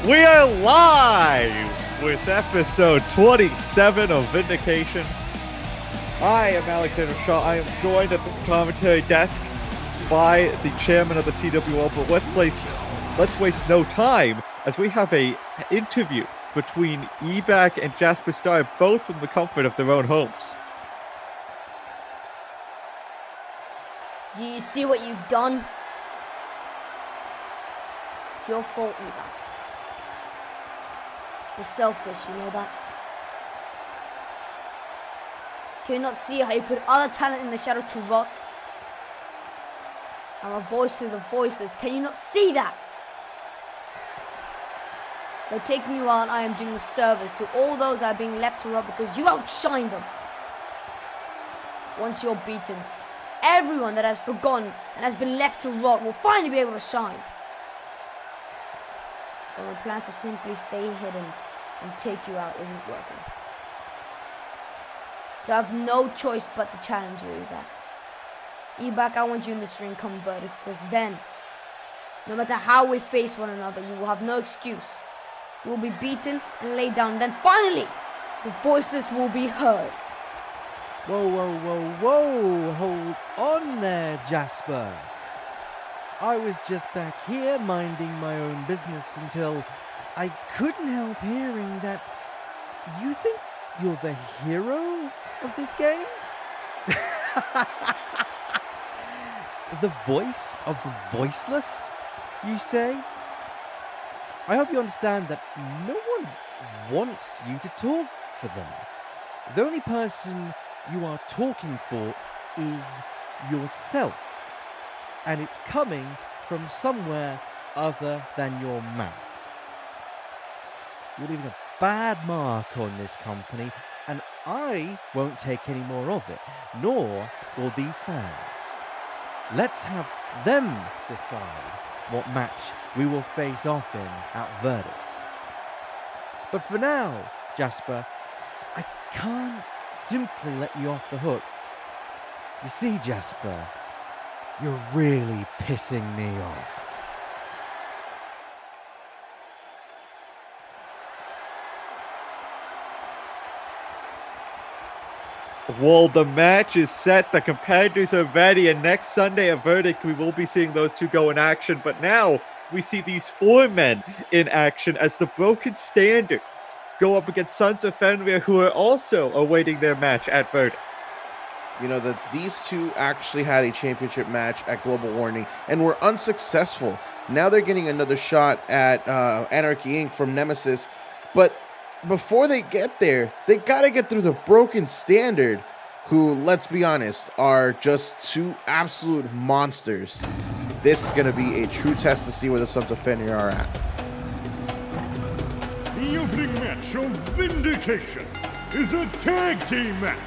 We are live with episode 27 of Vindication. I am Alexander Shaw. I am joined at the commentary desk by the chairman of the CWL, but let's waste no time as we have a interview between Ebac and Jasper Starr, both from the comfort of their own homes. Do you see what you've done? It's your fault, Ebac. You're selfish, you know that? Can you not see how you put other talent in the shadows to rot? I'm a voice to the voiceless. Can you not see that? By taking you out, I am doing a service to all those that are being left to rot because you outshine them. Once you're beaten, everyone that has forgotten and has been left to rot will finally be able to shine. But my plan to simply stay hidden and take you out isn't working. So I have no choice but to challenge you, Ebac. Ebac, I want you in this ring come verdict, because then, no matter how we face one another, you will have no excuse. You will be beaten and laid down. Then finally, the voiceless will be heard. Whoa, whoa, whoa, whoa. Hold on there, Jasper. I was just back here minding my own business until I couldn't help hearing that you think you're the hero of this game? The voice of the voiceless, you say? I hope you understand that no one wants you to talk for them. The only person you are talking for is yourself. And it's coming from somewhere other than your mouth. You're leaving a bad mark on this company, and I won't take any more of it, nor will these fans. Let's have them decide what match we will face off in at verdict. But for now, Jasper, I can't simply let you off the hook. You see, Jasper, you're really pissing me off. Well, the match is set, the competitors are ready, and next Sunday at Verdict we will be seeing those two go in action. But now we see these four men in action as the Broken Standard go up against Sons of Fenrir, who are also awaiting their match at Verdict. You know, that these two actually had a championship match at Global Warning and were unsuccessful. Now they're getting another shot at Anarchy Inc. from Nemesis. But before they get there, they got to get through the Broken Standard, who, let's be honest, are just two absolute monsters. This is going to be a true test to see where the Sons of Fenrir are at. The opening match of Vindication is a tag team match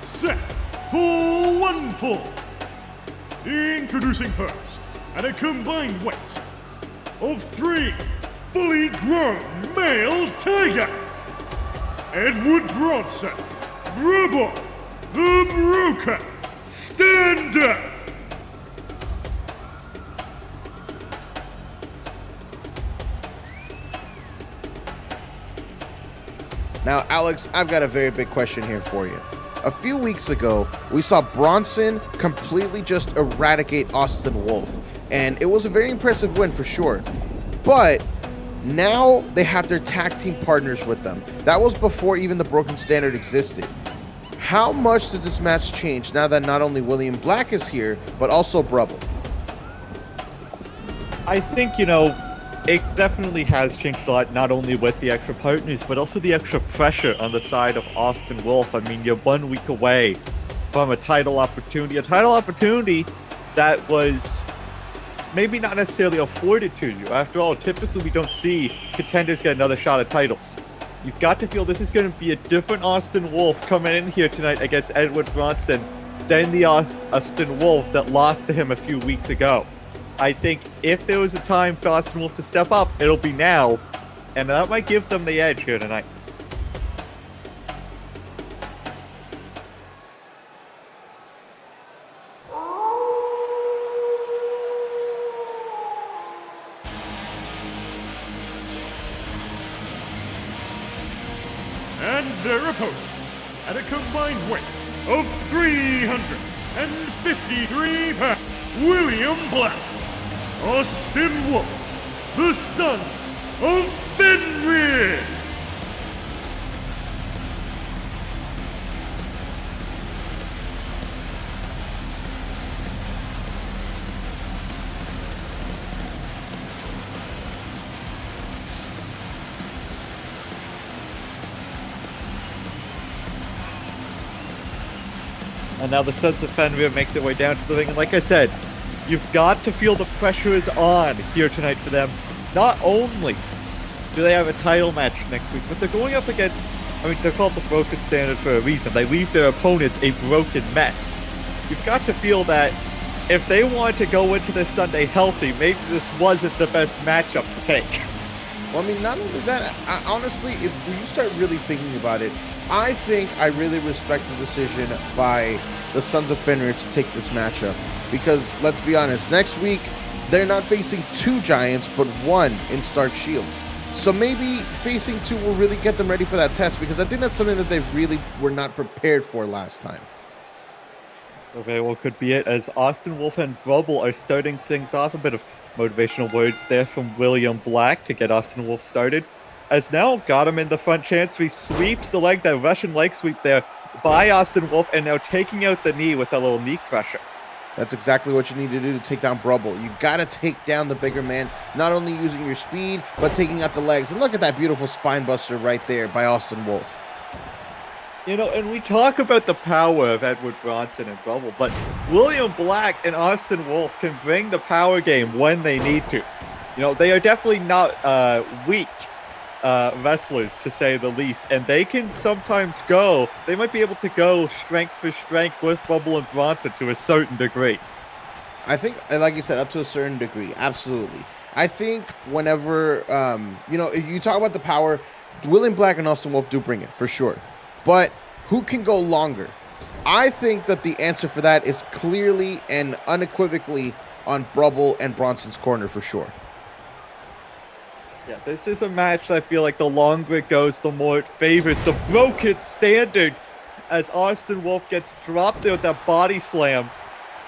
set for one fall. Introducing first, at a combined weight of 3 fully grown male tigers, Edward Bronson, Rubble, the Broken Standard. Now, Alex, I've got a very big question here for you. A few weeks ago, we saw Bronson completely just eradicate Austin Wolf. and it was a very impressive win for sure. But now they have their tag team partners with them. That was before even the Broken Standard existed. How much did this match change now that not only William Black is here, but also Brubble? I think, it definitely has changed a lot, not only with the extra partners, but also the extra pressure on the side of Austin Wolf. I mean, you're 1 week away from a title opportunity that was maybe not necessarily afforded to you. After all, typically we don't see contenders get another shot at titles. You've got to feel this is going to be a different Austin Wolf coming in here tonight against Edward Bronson than the Austin Wolf that lost to him a few weeks ago. I think if there was a time for Austin Wolf to step up, it'll be now, and that might give them the edge here tonight. And their opponents, at a combined weight of 353 pounds, William Black, Austin Wolf, the Sons of Fenrir. And now the Sons of Fenrir make their way down to the ring. And like I said, you've got to feel the pressure is on here tonight for them. Not only do they have a title match next week, but they're going up against, they're called the Broken Standard for a reason. They leave their opponents a broken mess. You've got to feel that if they want to go into this Sunday healthy, maybe this wasn't the best matchup to take. Well, not only that, honestly, if you start really thinking about it, I think I really respect the decision by the Sons of Fenrir to take this matchup. Because, let's be honest, next week, they're not facing 2 giants, but 1 in Stark Shields. So maybe facing 2 will really get them ready for that test, because I think that's something that they really were not prepared for last time. Very well could be it, as Austin Wolf and Brubble are starting things off. A bit of motivational words there from William Black to get Austin Wolf started. As now got him in the front chancery, sweeps the leg, that Russian leg sweep there by Austin Wolf, and now taking out the knee with a little knee crusher. That's exactly what you need to do to take down Brubble. You got to take down the bigger man, not only using your speed, but taking out the legs. And look at that beautiful spine buster right there by Austin Wolf. And we talk about the power of Edward Bronson and Brubble, but William Black and Austin Wolf can bring the power game when they need to. They are definitely not weak wrestlers, to say the least, and they can sometimes they might be able to go strength for strength with Brubble and Bronson to a certain degree. I think, like you said, up to a certain degree, absolutely. I think whenever, you talk about the power, William Black and Austin Wolf do bring it, for sure. But who can go longer? I think that the answer for that is clearly and unequivocally on Brubble and Bronson's corner, for sure. Yeah, this is a match that I feel like the longer it goes, the more it favors the Broken Standard, as Austin Wolf gets dropped there with that body slam,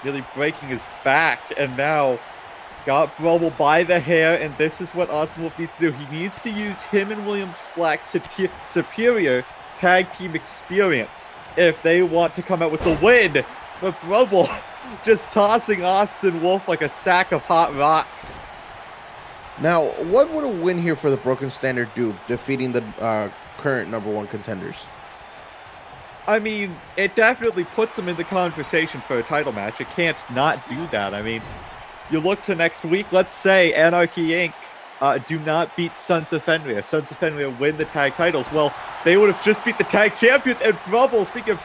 nearly breaking his back, and now got Brubble by the hair, and this is what Austin Wolf needs to do. He needs to use him and William Black's superior tag team experience if they want to come out with the win. But Brubble just tossing Austin Wolf like a sack of hot rocks. Now, what would a win here for the Broken Standard do, defeating the current #1 contenders? It definitely puts them in the conversation for a title match. It can't not do that. You look to next week, let's say Anarchy Inc. Do not beat Sons of Fenrir. Sons of Fenrir win the tag titles. Well, they would have just beat the tag champions, and Brubble, speaking of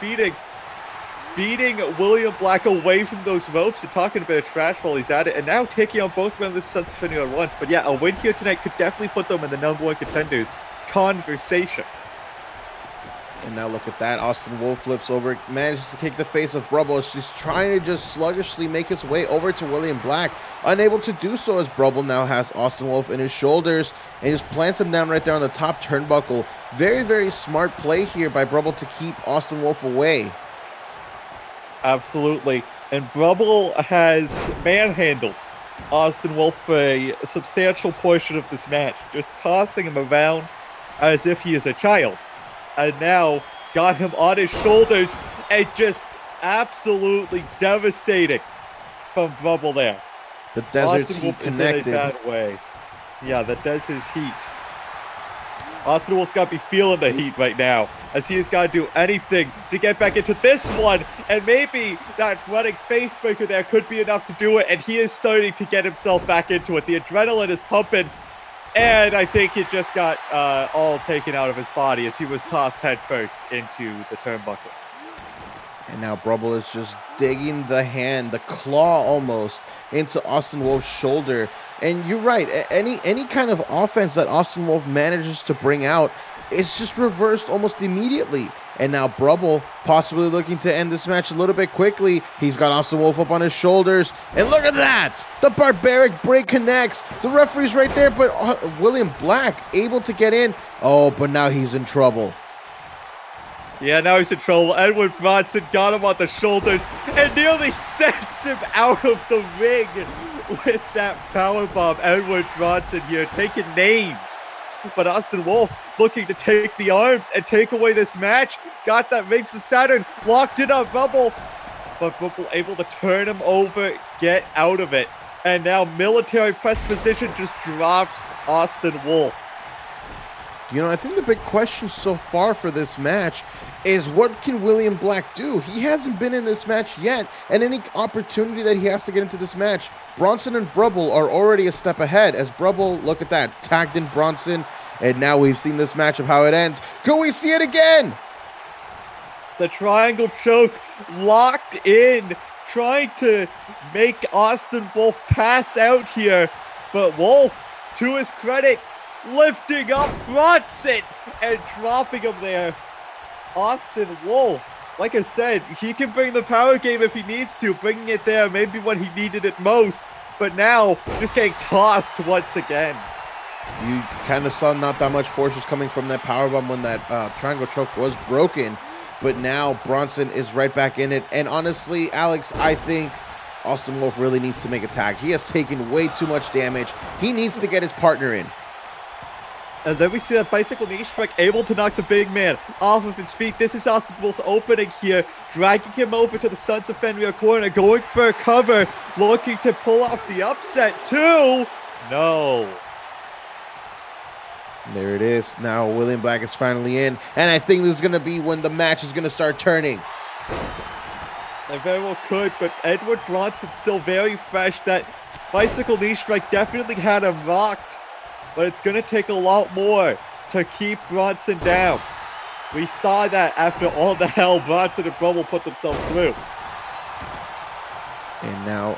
beating William Black away from those ropes and talking a bit of trash while he's at it, and now taking on both members of Sons of Fenrir at once. But yeah, a win here tonight could definitely put them in the #1 contenders conversation. And now look at that. Austin Wolf flips over, manages to take the face of Brubble. She's trying to just sluggishly make his way over to William Black. Unable to do so, as Brubble now has Austin Wolf in his shoulders and just plants him down right there on the top turnbuckle. Very, very smart play here by Brubble to keep Austin Wolf away. Absolutely. And Brubble has manhandled Austin Wolf for a substantial portion of this match, just tossing him around as if he is a child. And now got him on his shoulders and just absolutely devastating from Brubble there. The desert Austin heat Wolf connected. is in a bad way. Yeah, that does his heat. Austin Wolf's got to be feeling the heat right now, as he has got to do anything to get back into this one, and maybe that running face breaker there could be enough to do it, and he is starting to get himself back into it. The adrenaline is pumping, and I think it just got all taken out of his body as he was tossed headfirst into the turnbuckle. And now Brubble is just digging the hand, the claw almost, into Austin Wolf's shoulder. And you're right, any kind of offense that Austin Wolf manages to bring out is just reversed almost immediately. And now Brubble possibly looking to end this match a little bit quickly. He's got Austin Wolf up on his shoulders. And look at that! The barbaric break connects. The referee's right there, but William Black able to get in. Oh, but now he's in trouble. Yeah, now he's in trouble. Edward Bronson got him on the shoulders and nearly sends him out of the ring with that powerbomb. Edward Bronson here taking names. But Austin Wolf looking to take the arms and take away this match. Got that Rings of Saturn, locked it up, Brubble. But Brubble able to turn him over, get out of it. And now military press position just drops Austin Wolf. You know, I think the big question so far for this match is what can William Black do? He hasn't been in this match yet, and any opportunity that he has to get into this match, Bronson and Brubble are already a step ahead. As Brubble, look at that, tagged in Bronson, and now we've seen this match of how it ends. Can we see it again? The triangle choke locked in, trying to make Austin Wolf pass out here, but Wolf, to his credit, lifting up Bronson and dropping him there. Austin Wolf, like I said, he can bring the power game if he needs to, bringing it there maybe when he needed it most, but now just getting tossed once again. You kind of saw not that much force was coming from that powerbomb when that triangle choke was broken, but now Bronson is right back in it. And honestly, Alex, I think Austin Wolf really needs to make a tag. He has taken way too much damage. He needs to get his partner in. And then we see that bicycle knee strike able to knock the big man off of his feet. This is Austin Wolf's opening here, dragging him over to the Sons of Fenrir corner, going for a cover, looking to pull off the upset too. No. There it is. Now William Black is finally in, and I think this is going to be when the match is going to start turning. They very well could, but Edward Bronson's still very fresh. That bicycle knee strike definitely had him rocked. But it's going to take a lot more to keep Bronson down. We saw that after all the hell Bronson and Brubble put themselves through. And now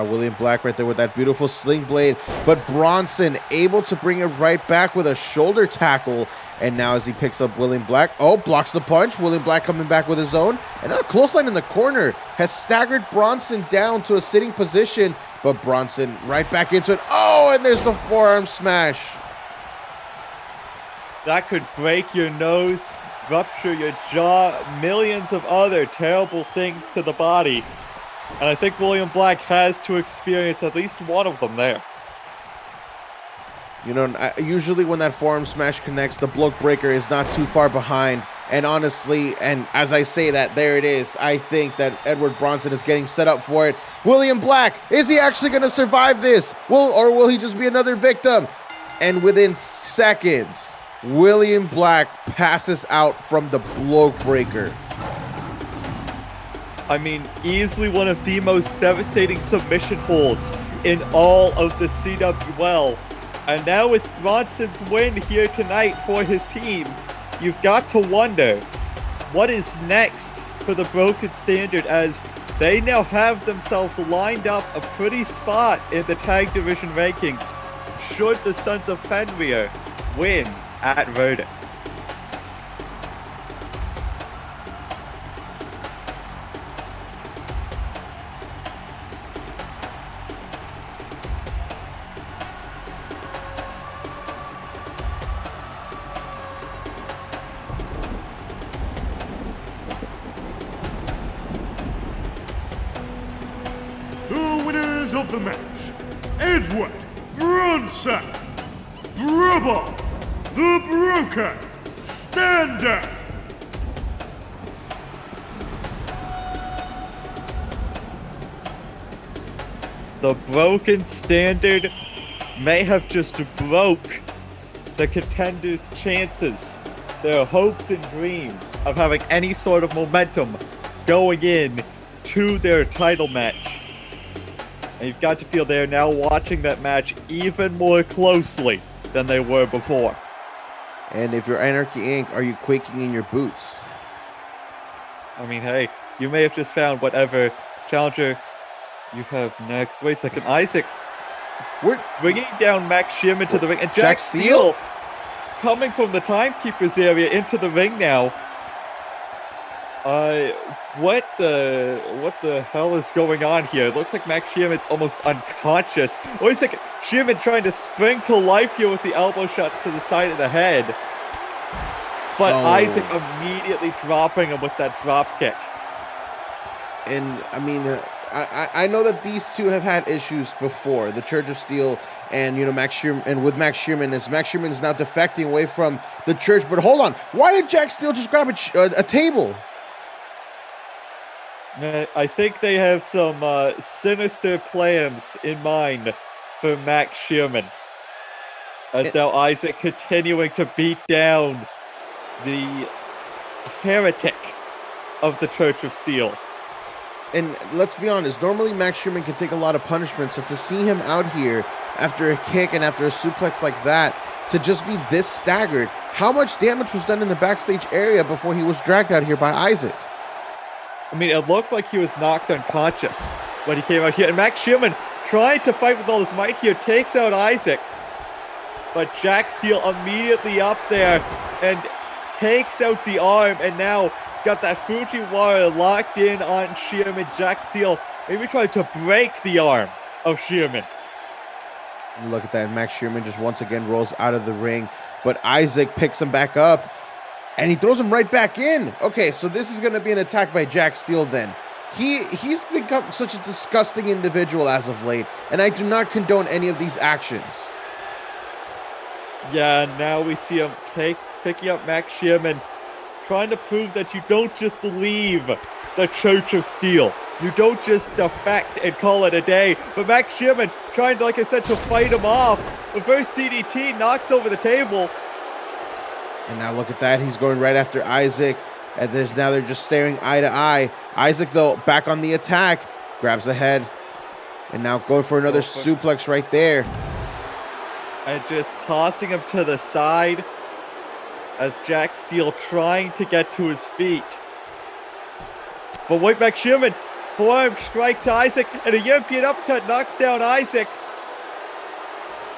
William Black right there with that beautiful sling blade. But Bronson able to bring it right back with a shoulder tackle. And now as he picks up William Black, blocks the punch. William Black coming back with his own. And now a clothesline in the corner has staggered Bronson down to a sitting position. But Bronson right back into it. Oh, and there's the forearm smash. That could break your nose, rupture your jaw, millions of other terrible things to the body. And I think William Black has to experience at least one of them there. You know, usually when that forearm smash connects, the block breaker is not too far behind. And honestly, and as I say that, there it is. I think that Edward Bronson is getting set up for it. William Black, is he actually going to survive this? Or will he just be another victim? And within seconds, William Black passes out from the block breaker. I mean, easily one of the most devastating submission holds in all of the CWL. And now with Bronson's win here tonight for his team, you've got to wonder what is next for the Broken Standard, as they now have themselves lined up a pretty spot in the tag division rankings should the Sons of Fenrir win at Verdict. The winners of the match, Edward Bronson, Rubble, the Broken Standard. The broken standard may have just broke the contenders' chances, their hopes and dreams of having any sort of momentum going in to their title match. And you've got to feel they're now watching that match even more closely than they were before. And if you're Anarchy Inc., are you quaking in your boots? I mean, hey, you may have just found whatever challenger you have next. Wait a second, Isaac. We're bringing down Max Shearman to the ring, and Jack Steele coming from the timekeeper's area into the ring now. What the hell is going on here? It looks like Max Shearman's almost unconscious. Wait a second, Shearman trying to spring to life here with the elbow shots to the side of the head. But Isaac immediately dropping him with that drop kick. And I mean, I know that these two have had issues before, the Church of Steel and Max Shearman, and with Max Shearman is now defecting away from the church. But hold on, why did Jack Steele just grab a table? I think they have some sinister plans in mind for Max Shearman. As now Isaac continuing to beat down the heretic of the Church of Steel. And let's be honest, normally Max Shearman can take a lot of punishment, so to see him out here after a kick and after a suplex like that, to just be this staggered, how much damage was done in the backstage area before he was dragged out here by Isaac? I mean, it looked like he was knocked unconscious when he came out here. And Max Shearman trying to fight with all his might here, takes out Isaac. But Jack Steele immediately up there and takes out the arm, and now got that Fujiwara locked in on Shearman. Jack Steele maybe tried to break the arm of Shearman. Look at that, Max Shearman just once again rolls out of the ring, but Isaac picks him back up, and he throws him right back in. Okay, so this is going to be an attack by Jack Steele then. He's become such a disgusting individual as of late, and I do not condone any of these actions. Yeah, now we see him picking up Max Shearman, trying to prove that you don't just leave the Church of Steel. You don't just defect and call it a day. But Max Shearman trying to, like I said, to fight him off. The first DDT knocks over the table. And now look at that. He's going right after Isaac. And now they're just staring eye to eye. Isaac, though, back on the attack. Grabs the head. And now going for another suplex right there. And just tossing him to the side as Jack Steele trying to get to his feet. But wait, Max Shearman, forearm strike to Isaac, and a European uppercut knocks down Isaac.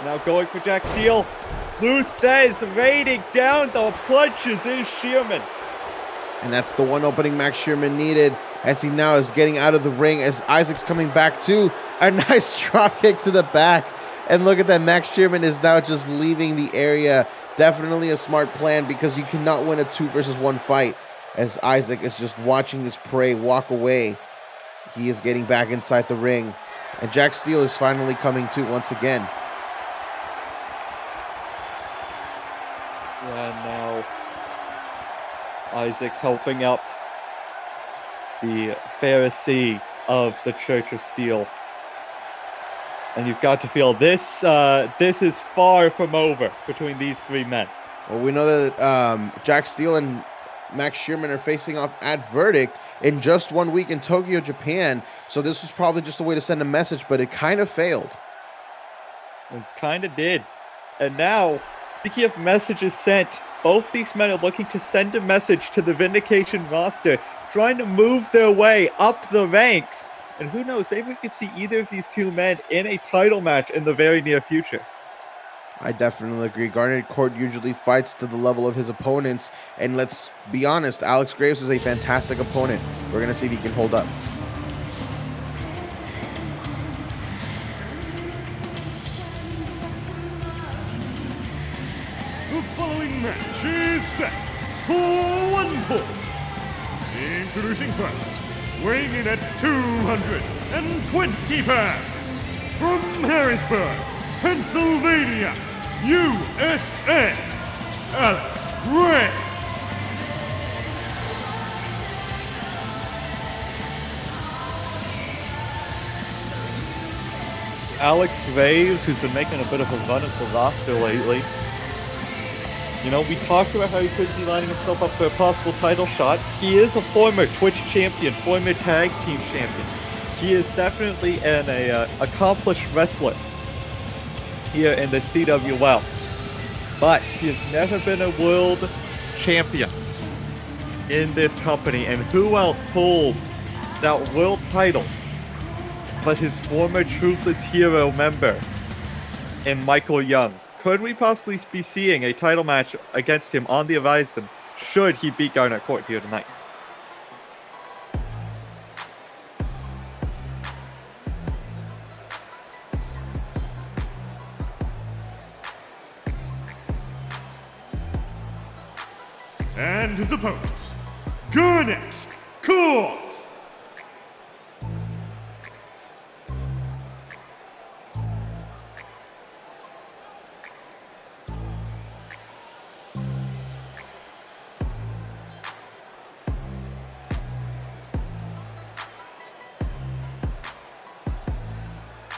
Now going for Jack Steele. Luthez raining down the punches in Shearman. And that's the one opening Max Shearman needed, as he now is getting out of the ring as Isaac's coming back too. A nice drop kick to the back. And look at that, Max Shearman is now just leaving the area. Definitely a smart plan, because you cannot win a 2-versus-1 fight, as Isaac is just watching his prey walk away. He is getting back inside the ring, and Jack Steele is finally coming to once again. And now Isaac helping up the Pharisee of the Church of Steel. And you've got to feel this is far from over between these three men. Well, we know that Jack Steele and Max Shearman are facing off at Verdict in just 1 week in Tokyo, Japan. So this was probably just a way to send a message, but it kind of failed. It kind of did. And now, speaking of messages sent, both these men are looking to send a message to the Vindication roster, trying to move their way up the ranks. And who knows, maybe we could see either of these two men in a title match in the very near future. I definitely agree. Garnett Court usually fights to the level of his opponents. And let's be honest, Alex Graves is a fantastic opponent. We're going to see if he can hold up. The following match is set for 1 fall. Introducing first, weighing in at 220 pounds, from Harrisburg, Pennsylvania, USA, Alex Gray. Alex Graves, who's been making a bit of a run at the roster lately. You know, we talked about how he could be lining himself up for a possible title shot. He is a former Twitch champion, former tag team champion. He is definitely an accomplished wrestler here in the CWL. But he has never been a world champion in this company. And who else holds that world title but his former Truthless Hero member in Michael Young? Could we possibly be seeing a title match against him on the horizon should he beat Garnett Court here tonight? And his opponents, Garnett Court.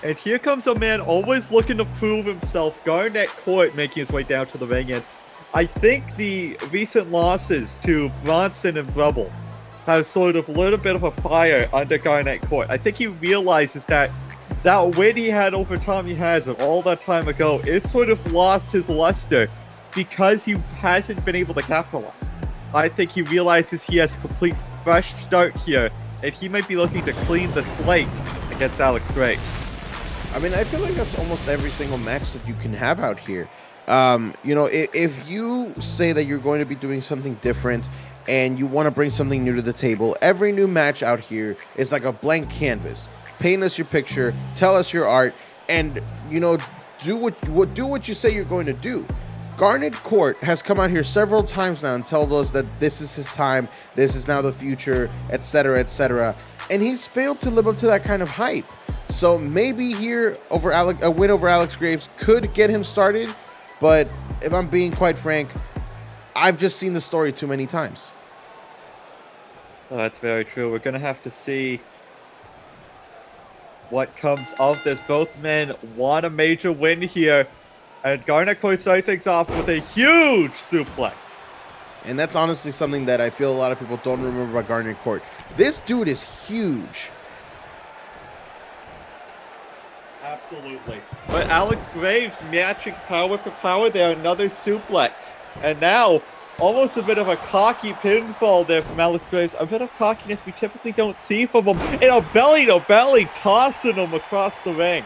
And here comes a man always looking to prove himself, Garnett Court, making his way down to the ring. And I think the recent losses to Bronson and Brubble have sort of lit a bit of a fire under Garnett Court. I think he realizes that that win he had over Tommy Hazard all that time ago, it sort of lost his luster because he hasn't been able to capitalize. I think he realizes he has a complete fresh start here, and he might be looking to clean the slate against Alex Gray. I mean, I feel like that's almost every single match that you can have out here. You know, if you say that you're going to be doing something different and you want to bring something new to the table, every new match out here is like a blank canvas. Paint us your picture, tell us your art, and, you know, do what you say you're going to do. Garnett Court has come out here several times now and told us that this is his time, this is now the future, etc., etc., and he's failed to live up to that kind of hype. So maybe here a win over Alex Graves could get him started, but if I'm being quite frank, I've just seen the story too many times. Oh, that's very true. We're going to have to see what comes of this. Both men want a major win here, and Garnett Court starts things off with a huge suplex. And that's honestly something that I feel a lot of people don't remember about Garnett Court. This dude is huge. Absolutely. But Alex Graves matching power for power there, another suplex. And now, almost a bit of a cocky pinfall there from Alex Graves. A bit of cockiness we typically don't see from him. And a belly-to-belly tossing him across the ring.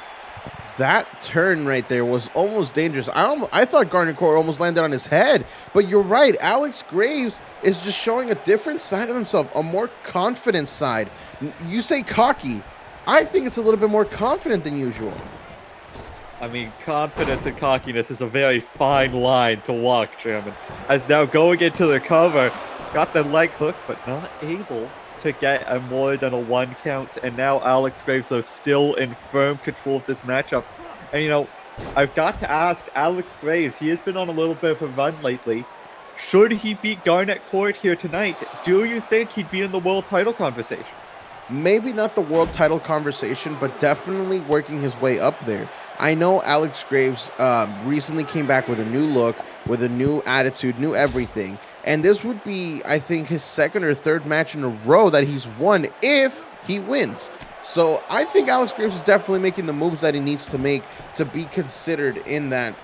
That turn right there was almost dangerous. I thought Garnett Court almost landed on his head. But you're right, Alex Graves is just showing a different side of himself, a more confident side. You say cocky. I think it's a little bit more confident than usual. I mean, confidence and cockiness is a very fine line to walk, Chairman. As now going into the cover, got the leg hook, but not able to get a more than a 1 count. And now Alex Graves, though, still in firm control of this matchup. And, you know, I've got to ask Alex Graves, he has been on a little bit of a run lately. Should he beat Garnett Court here tonight, do you think he'd be in the world title conversation? Maybe not the world title conversation, but definitely working his way up there. I know Alex Graves recently came back with a new look, with a new attitude, new everything. And this would be, I think, his second or third match in a row that he's won if he wins. So I think Alex Graves is definitely making the moves that he needs to make to be considered in that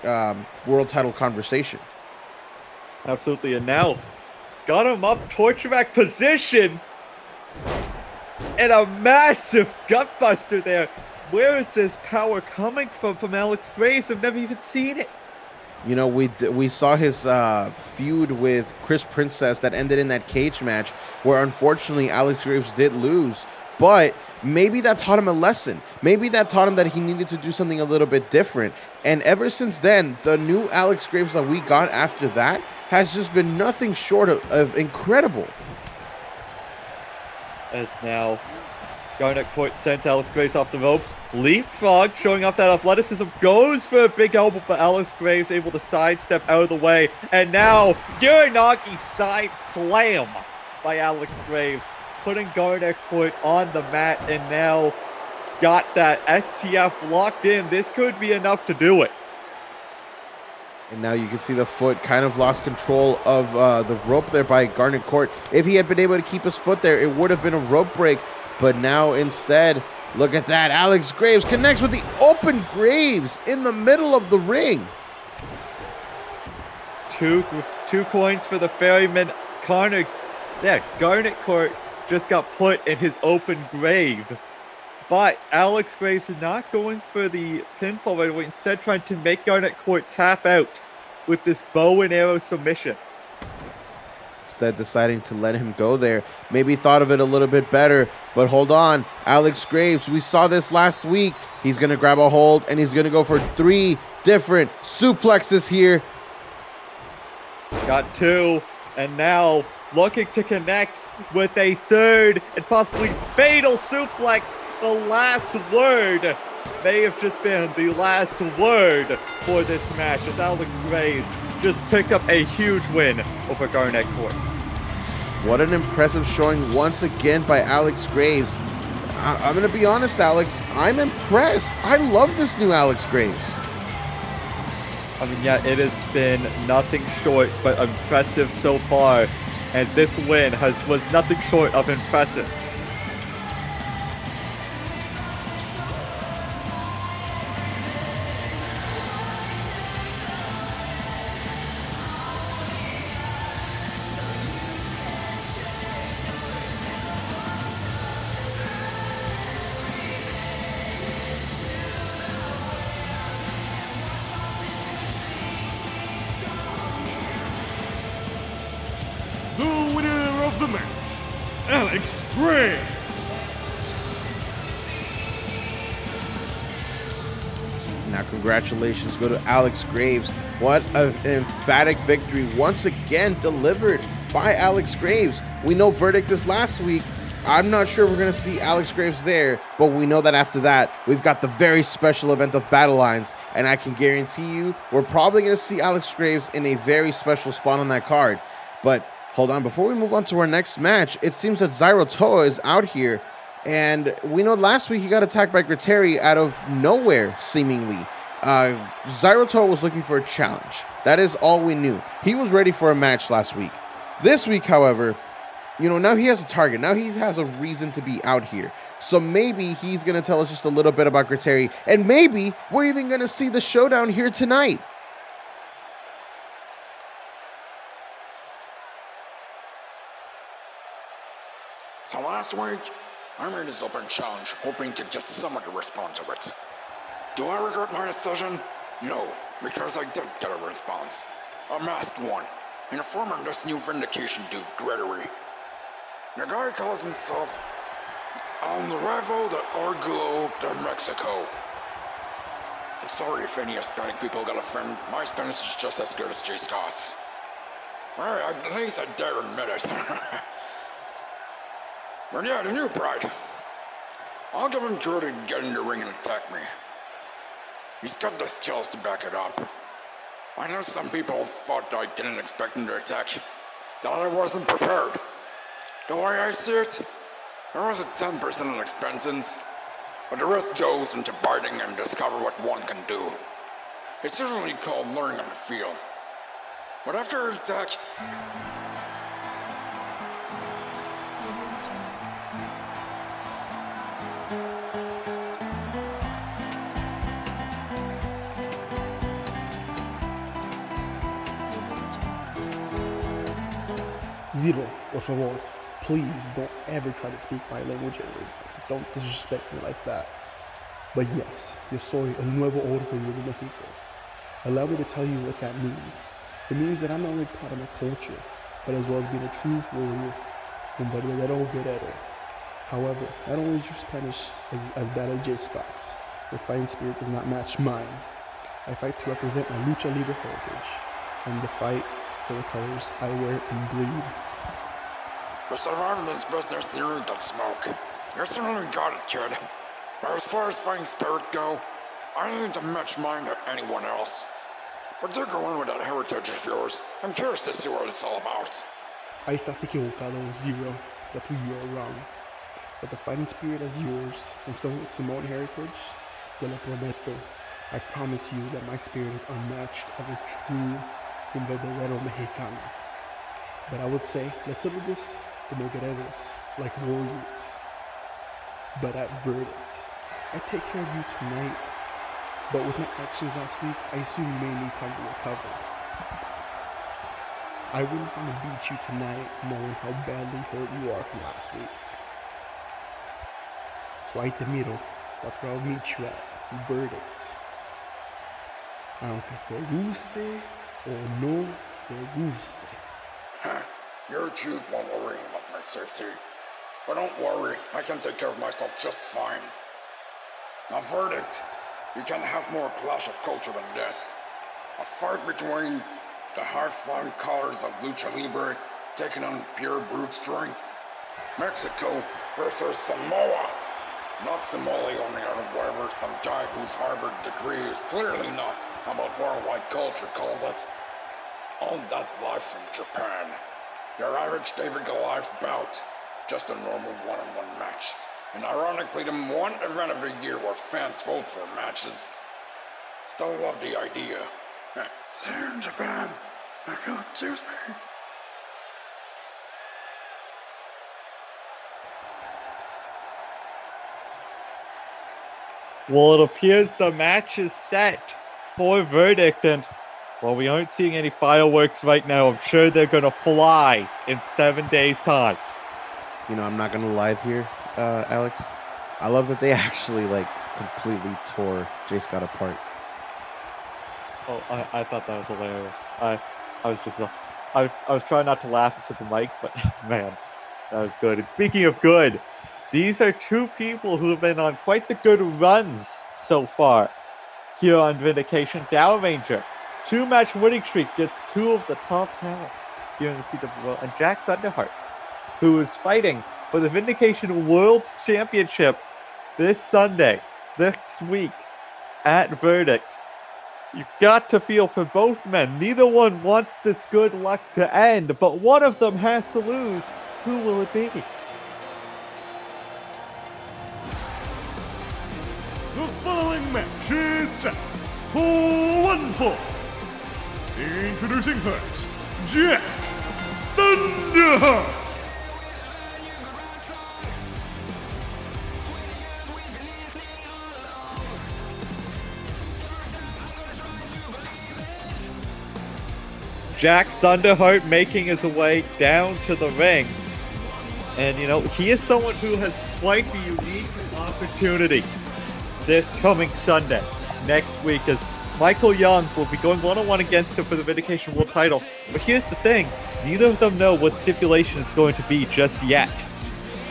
world title conversation. Absolutely. And now, got him up, torture rack position. And a massive gutbuster there. Where is this power coming from Alex Graves? I've never even seen it. You know, we saw his feud with Chris Princess that ended in that cage match where unfortunately Alex Graves did lose. But maybe that taught him a lesson. Maybe that taught him that he needed to do something a little bit different. And ever since then, the new Alex Graves that we got after that has just been nothing short of incredible. As now Garnett Court sends Alex Graves off the ropes. Leapfrog, showing off that athleticism, goes for a big elbow, but Alex Graves able to sidestep out of the way. And now, Uranagi side slam by Alex Graves, putting Garnett Court on the mat, and now got that STF locked in. This could be enough to do it. And now you can see the foot kind of lost control of the rope there by Garnett Court. If he had been able to keep his foot there, it would have been a rope break. But now instead, look at that. Alex Graves connects with the open Graves in the middle of the ring. Two coins for the Ferryman. Garnett Court just got put in his open grave. But Alex Graves is not going for the pinfall right away, instead trying to make Garnett Court tap out with this bow and arrow submission. Instead deciding to let him go there. Maybe thought of it a little bit better, but hold on. Alex Graves, we saw this last week. He's going to grab a hold, and he's going to go for 3 different suplexes here. Got 2, and now looking to connect with a 3rd and possibly fatal suplex. The last word may have just been the last word for this match, as Alex Graves just picked up a huge win over Garnett Court. What an impressive showing once again by Alex Graves. I'm going to be honest, Alex. I'm impressed. I love this new Alex Graves. I mean, yeah, it has been nothing short but impressive so far, and this win was nothing short of impressive. The winner of the match, Alex Graves. Now, congratulations go to Alex Graves. What an emphatic victory once again delivered by Alex Graves. We know verdict is last week. I'm not sure we're going to see Alex Graves there, but we know that after that, we've got the very special event of Battle Lines, and I can guarantee you we're probably going to see Alex Graves in a very special spot on that card. But hold on, before we move on to our next match, it seems that Xistro Toa is out here, and we know last week he got attacked by Griteri out of nowhere, seemingly. Xistro Toa was looking for a challenge. That is all we knew. He was ready for a match last week. This week, however, now he has a target. Now he has a reason to be out here. So maybe he's going to tell us just a little bit about Griteri, and maybe we're even going to see the showdown here tonight. So last week, I made this open challenge, hoping to get someone to respond to it. Do I regret my decision? No, because I did get a response. A masked one, in the form of this new Vindication dude, Gregory. The guy calls himself El Nuevo de Orgullo de Mexico. I'm sorry if any Hispanic people got offended. My Spanish is just as good as Jay Scott's. Alright, at least I dare admit it. But yeah, the new bride. I'll give him credit to get in the ring and attack me. He's got the skills to back it up. I know some people thought I didn't expect him to attack, that I wasn't prepared. The way I see it, there was a 10% on expenses, but the rest goes into biting and discover what one can do. It's usually called learning on the field. But after an attack, Zero, por favor. Please don't ever try to speak my language ever. Don't disrespect me like that. But yes, yo soy el nuevo orgullo de México. Allow me to tell you what that means. It means that I'm not only proud of my culture, but as well as being a true warrior, un verdadero guerrero. However, not only is your Spanish as bad as Jay Scott's, your fighting spirit does not match mine. I fight to represent my lucha libre heritage, and the fight for the colors I wear and bleed. for surviving this business, you need that smoke. You certainly got it, kid. But as far as fighting spirits go, I ain't to match mine to anyone else. But they're going with that heritage of yours. I'm curious to see what it's all about. Ahí estás equivocado, Zero. That's who you are wrong. But the fighting spirit is yours from some Samoan heritage. Te lo prometo. I promise you that my spirit is unmatched as a true un verdadero mexicano. But I would say, let's settle this como guerreros, like warriors. But at verdict, I take care of you tonight. But with my actions last week, I assume you may need time to recover. I wouldn't want to beat you tonight knowing how badly hurt you are from last week. So ahí te miro. That's where I'll meet you at. Verdict. Aunque te guste o no te guste. Huh. You're cheap while worrying about my safety. But don't worry, I can take care of myself just fine. Now, verdict. You can't have more clash of culture than this. A fight between the high-flying colors of Lucha Libre taking on pure brute strength. Mexico versus Samoa. Not Somali only or whatever some guy whose Harvard degree is clearly not about worldwide culture calls it. On that live from Japan. Your average David Goliath bout. Just a normal one-on-one match. And ironically, the one event of the year where fans vote for matches. Still love the idea. See you in Japan. I can't excuse me. Well, it appears the match is set for verdict, and while we aren't seeing any fireworks right now, I'm sure they're going to fly in 7 days' time. You know, I'm not going to lie here, Alex. I love that they actually, completely tore Jay Scott apart. Oh, I thought that was hilarious. I was just, I was trying not to laugh into the mic, but man, that was good. And speaking of good, these are two people who have been on quite the good runs so far here on Vindication. Dour Ranger, 2-match winning streak, gets 2 of the top talent here in the CWL, and Jack Thunderheart, who is fighting for the Vindication World Championship this Sunday, next week, at Verdict. You've got to feel for both men. Neither one wants this good luck to end, but one of them has to lose. Who will it be? The following match is set for 1 fall. Introducing first, Jack Thunderheart. Jack Thunderheart making his way down to the ring. And, you know, he is someone who has quite the unique opportunity this coming Sunday, next week, as Michael Young will be going one-on-one against him for the Vindication World title. But here's the thing, neither of them know what stipulation it's going to be just yet.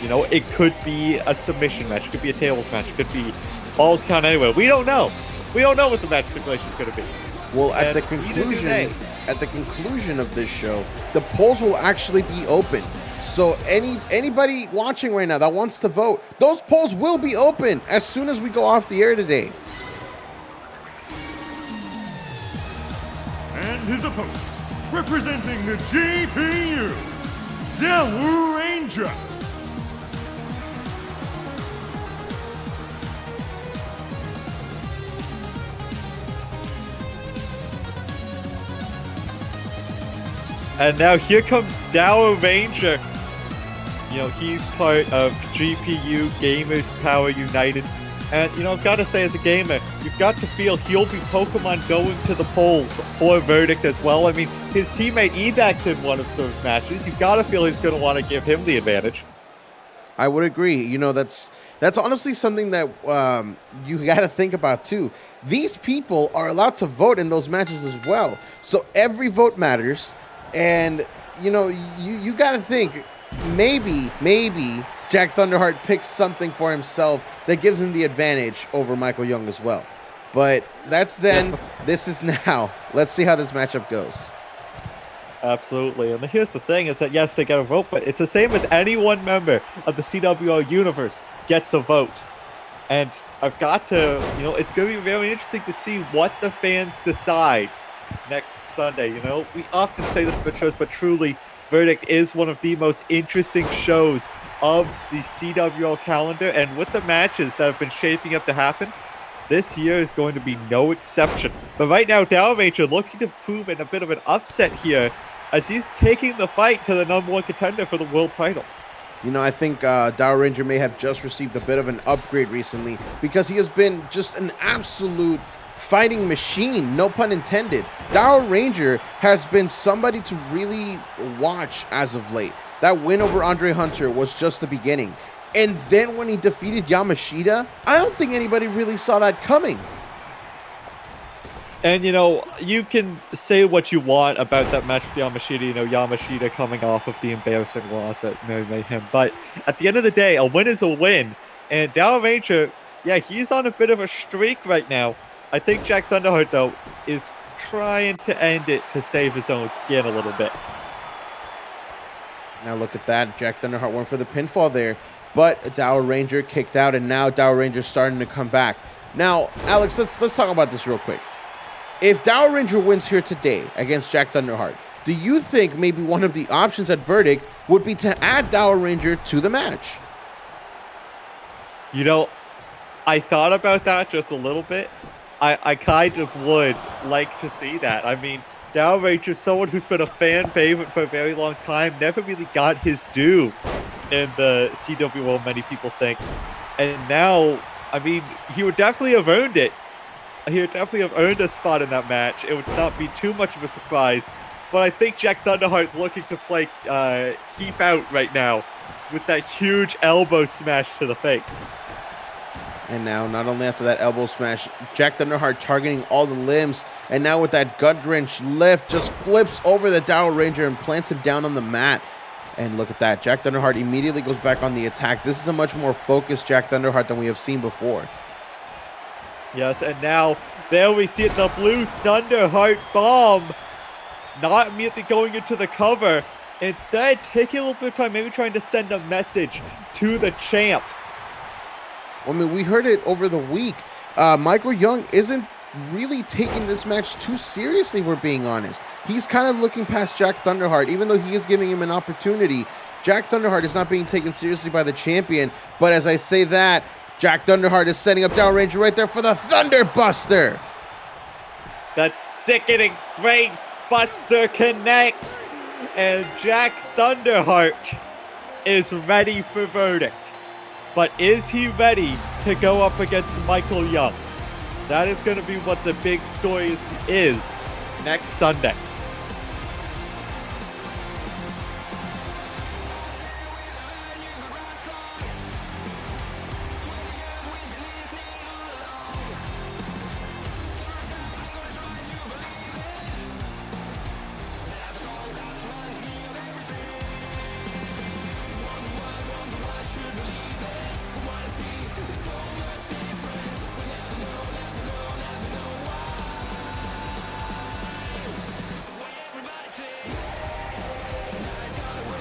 You know, it could be a submission match, it could be a tables match, it could be falls count anywhere. We don't know. We don't know what the match stipulation is going to be. Well, at And the neither do they. conclusion of this show, the polls will actually be open. So anybody watching right now that wants to vote, those polls will be open as soon as we go off the air today. And his opponent, representing the GPU, Dour Ranger. And now here comes Dour Ranger. You know, he's part of GPU Gamers Power United. And, you know, I've got to say, as a gamer, you've got to feel he'll be Pokemon going to the polls for Verdict as well. I mean, his teammate Evax in one of those matches. You've got to feel he's going to want to give him the advantage. I would agree. You know, that's honestly something that you got to think about too. These people are allowed to vote in those matches as well. So every vote matters. And, you know, you got to think, maybe Jack Thunderheart picks something for himself that gives him the advantage over Michael Young as well. But that's then. This is now. Let's see how this matchup goes. Absolutely. And here's the thing is that, yes, they get a vote, but it's the same as any one member of the CWLUniverse gets a vote. And I've got to, it's going to be very interesting to see what the fans decide next Sunday. We often say this about shows, but truly, Verdict is one of the most interesting shows of the CWL calendar. And with the matches that have been shaping up to happen, this year is going to be no exception. But right now, Dour looking to prove in a bit of an upset here as he's taking the fight to the #1 contender for the world title. I think Dour Ranger may have just received a bit of an upgrade recently because he has been just an absolute fighting machine, no pun intended. Dour Ranger has been somebody to really watch as of late. That win over Andre Hunter was just the beginning. And then when he defeated Yamashita, I don't think anybody really saw that coming. And, you can say what you want about that match with Yamashita, Yamashita coming off of the embarrassing loss at Mary Mayhem. But at the end of the day, a win is a win. And Dour Ranger, he's on a bit of a streak right now. I think Jack Thunderheart, though, is trying to end it to save his own skin a little bit. Now look at that. Jack Thunderheart went for the pinfall there. But Dour Ranger kicked out, and now Dour Ranger's starting to come back. Now, Alex, let's talk about this real quick. If Dour Ranger wins here today against Jack Thunderheart, do you think maybe one of the options at Verdict would be to add Dour Ranger to the match? I thought about that just a little bit. I kind of would like to see that. I mean, Dour Ranger is someone who's been a fan favorite for a very long time, never really got his due in the CWL, many people think. And now, I mean, he would definitely have earned it. He would definitely have earned a spot in that match. It would not be too much of a surprise. But I think Jack Thunderheart's looking to play keep out right now with that huge elbow smash to the face. And now, not only after that elbow smash, Jack Thunderheart targeting all the limbs. And now with that gut wrench lift, just flips over the Dour Ranger and plants him down on the mat. And look at that. Jack Thunderheart immediately goes back on the attack. This is a much more focused Jack Thunderheart than we have seen before. Yes, and now there we see it, the blue Thunderheart bomb. Not immediately going into the cover. Instead, taking a little bit of time, maybe trying to send a message to the champ. I mean, we heard it over the week. Michael Young isn't really taking this match too seriously, we're being honest. He's kind of looking past Jack Thunderheart, even though he is giving him an opportunity. Jack Thunderheart is not being taken seriously by the champion, but as I say that, Jack Thunderheart is setting up Dour Ranger right there for the Thunderbuster. That sickening great buster connects, and Jack Thunderheart is ready for Verdict. But is he ready to go up against Michael Young? That is going to be what the big story is next Sunday.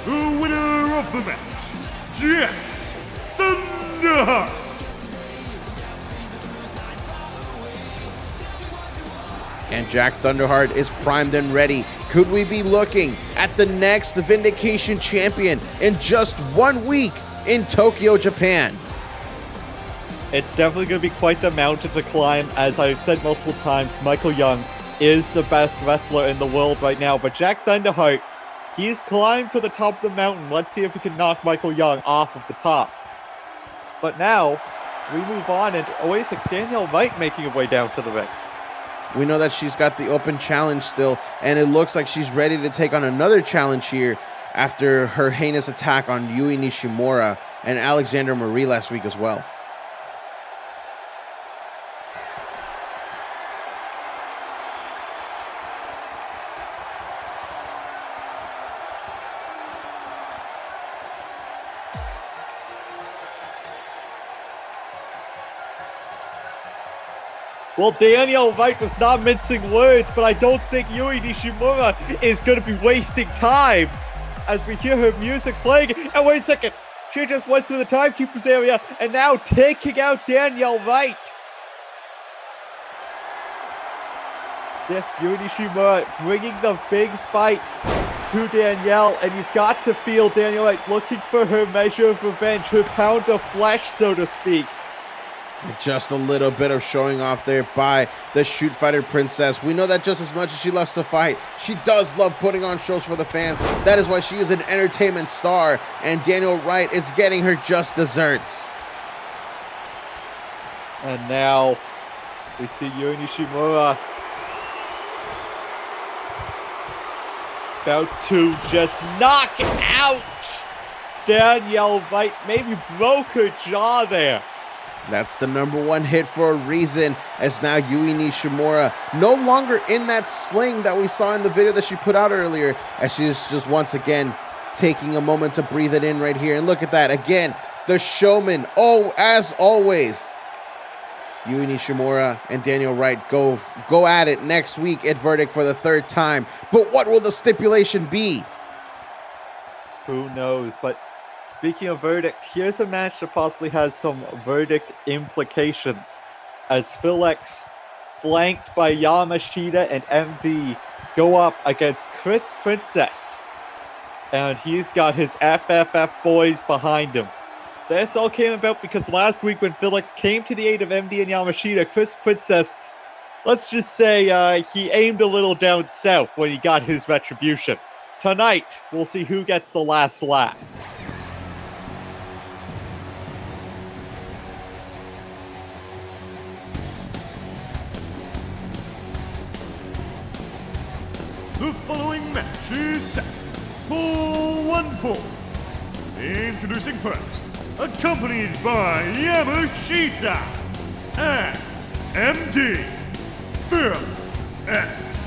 The winner of the match, Jack Thunderheart. And Jack Thunderheart is primed and ready. Could we be looking at the next Vindication champion in just 1 week in Tokyo, Japan? It's definitely going to be quite the mountain to climb. As I've said multiple times, Michael Young is the best wrestler in the world right now. But Jack Thunderheart, he's climbed to the top of the mountain. Let's see if we can knock Michael Young off of the top. But now, we move on, and wait, Danielle Wright making her way down to the ring. We know that she's got the open challenge still, and it looks like she's ready to take on another challenge here after her heinous attack on Yui Nishimura and Alexander Marie last week as well. Well, Daniel Wright was not mincing words, but I don't think Yui Nishimura is going to be wasting time as we hear her music playing. And wait a second, she just went through the timekeeper's area and now taking out Danielle Wright. Yeah, Yui Nishimura bringing the big fight to Danielle, and you've got to feel Danielle Wright looking for her measure of revenge, her pound of flesh, so to speak. Just a little bit of showing off there by the Shoot Fighter Princess. We know that just as much as she loves to fight, she does love putting on shows for the fans. That is why she is an entertainment star, and Danielle Wright is getting her just desserts. And now we see Yui Nishimura about to just knock out Danielle Wright. Maybe broke her jaw there. That's the #1 hit for a reason, as now Yui Nishimura no longer in that sling that we saw in the video that she put out earlier, as she's just once again taking a moment to breathe it in right here. And look at that again, the showman, oh, as always. Yui Nishimura and Danielle Wright go at it next week at Verdict for the 3rd time. But what will the stipulation be? Who knows? But speaking of Verdict, here's a match that possibly has some Verdict implications, as Phil X, flanked by Yamashita and MD, go up against Chris Princess. And he's got his FFF boys behind him. This all came about because last week when Phil X came to the aid of MD and Yamashita, Chris Princess, let's just say he aimed a little down south when he got his retribution. Tonight, we'll see who gets the last laugh. The following match is set for 1 fall. Introducing first, accompanied by Yamashita and MD, Phil X.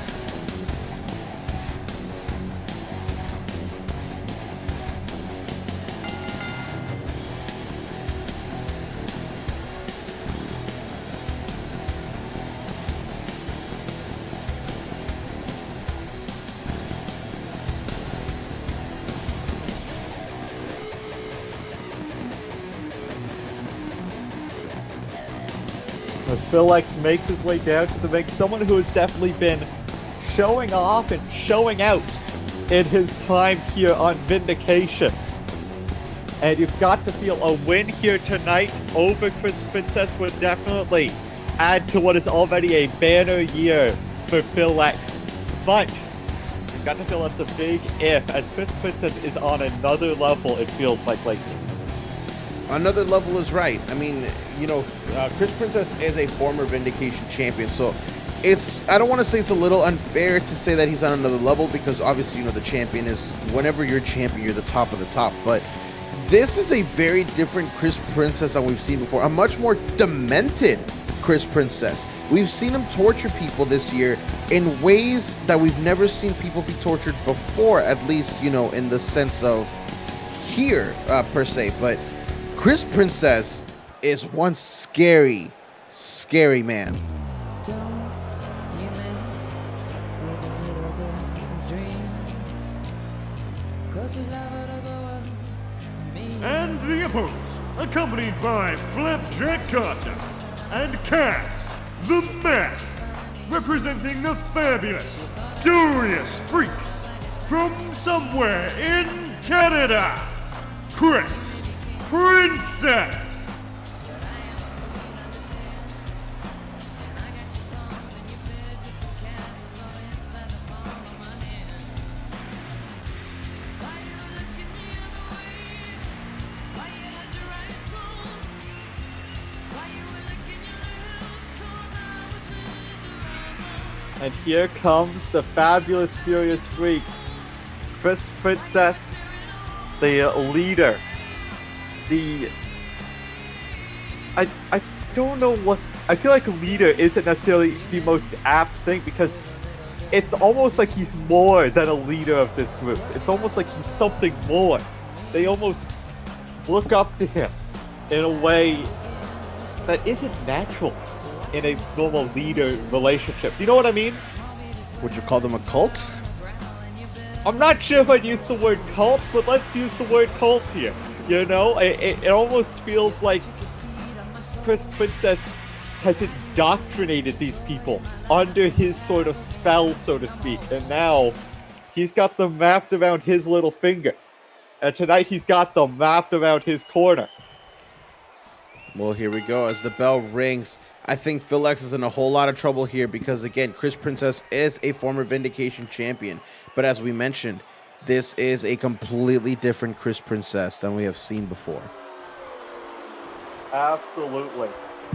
As Phil X makes his way down to the ring, someone who has definitely been showing off and showing out in his time here on Vindication. And you've got to feel a win here tonight over Chris Princess would definitely add to what is already a banner year for Phil X. But you've got to feel that's a big if, as Chris Princess is on another level, it feels like lately. Another level is right. I mean, you know, Chris Princess is a former Vindication champion, so I don't want to say it's a little unfair to say that he's on another level, because obviously, you know, the champion is, whenever you're champion, you're the top of the top, but this is a very different Chris Princess than we've seen before, a much more demented Chris Princess. We've seen him torture people this year in ways that we've never seen people be tortured before, at least, you know, in the sense of here, per se, but Chris Princess is one scary, scary man. And the opponents, accompanied by Flapjack Carter and Cass, the Man, representing the fabulous, curious freaks from somewhere in Canada, Chris Princess. And here comes the fabulous Furious Freaks. Chris Princess, the leader. I don't know what... I feel like leader isn't necessarily the most apt thing, because it's almost like he's more than a leader of this group. It's almost like he's something more. They almost look up to him in a way that isn't natural. in a normal leader relationship. Do you know what I mean? Would you call them a cult? I'm not sure if I'd use the word cult, but let's use the word cult here. You know, it almost feels like Chris Princess has indoctrinated these people under his sort of spell, so to speak. And now he's got them wrapped around his little finger. And tonight he's got them wrapped around his corner. Well, here we go. As the bell rings, I think Phil X is in a whole lot of trouble here because, again, Chris Princess is a former Vindication champion. But as we mentioned, this is a completely different Chris Princess than we have seen before. Absolutely.